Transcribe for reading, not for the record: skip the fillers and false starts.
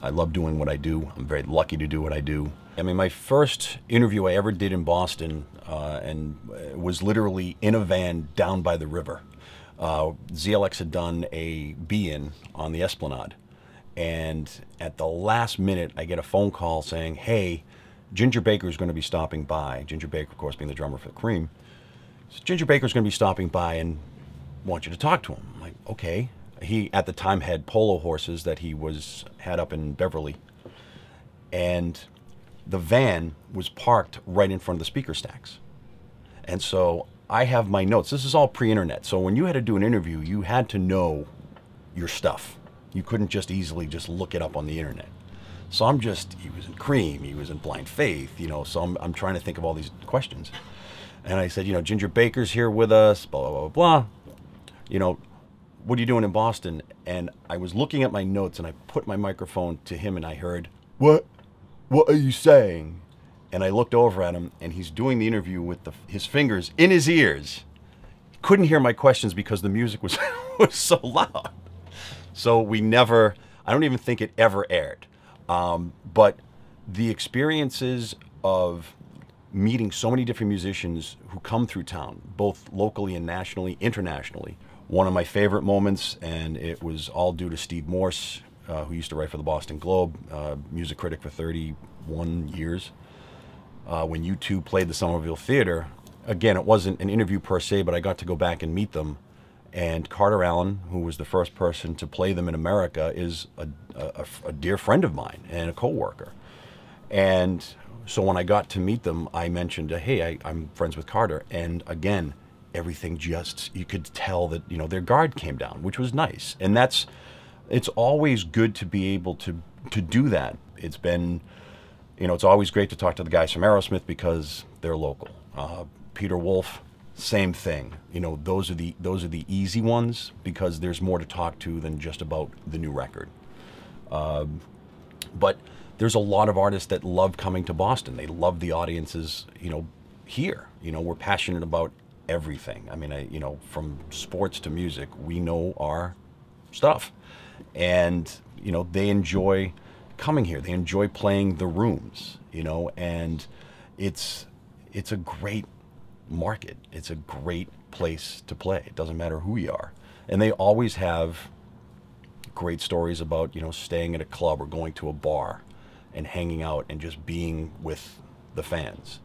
I love doing what I do. I'm very lucky to do what I do. I mean, my first interview I ever did in Boston was literally in a van down by the river. ZLX had done a be-in on the Esplanade. And at the last minute, I get a phone call saying, hey, Ginger Baker's going to be stopping by. Ginger Baker, of course, being the drummer for the Cream. So Ginger Baker's going to be stopping by and want you to talk to him. I'm like, okay. He, at the time, had polo horses that he had up in Beverly. And the van was parked right in front of the speaker stacks. And so I have my notes. This is all pre-internet. So when you had to do an interview, you had to know your stuff. You couldn't just easily just look it up on the internet. So he was in Cream, he was in Blind Faith, so I'm trying to think of all these questions. And I said, Ginger Baker's here with us, blah, blah, blah, blah. What are you doing in Boston? And I was looking at my notes and I put my microphone to him and I heard, what are you saying? And I looked over at him and he's doing the interview with his fingers in his ears. Couldn't hear my questions because the music was, was so loud. So I don't even think it ever aired. But the experiences of meeting so many different musicians who come through town, both locally and nationally, internationally, one of my favorite moments, and it was all due to Steve Morse, who used to write for the Boston Globe, music critic for 31 years. When U2 played the Somerville Theater, again, it wasn't an interview per se, but I got to go back and meet them. And Carter Allen, who was the first person to play them in America, is a dear friend of mine and a co-worker. And so when I got to meet them, I mentioned, hey, I'm friends with Carter. And again, everything you could tell that, their guard came down, which was nice. And it's always good to be able to do that. It's been, it's always great to talk to the guys from Aerosmith because they're local. Peter Wolf, same thing. Those are the easy ones because there's more to talk to than just about the new record. But there's a lot of artists that love coming to Boston. They love the audiences, here. We're passionate about everything. I mean, from sports to music, we know our stuff. And, they enjoy coming here. They enjoy playing the rooms, and it's a great market. It's a great place to play. It doesn't matter who you are. And they always have great stories about, staying at a club or going to a bar and hanging out and just being with the fans.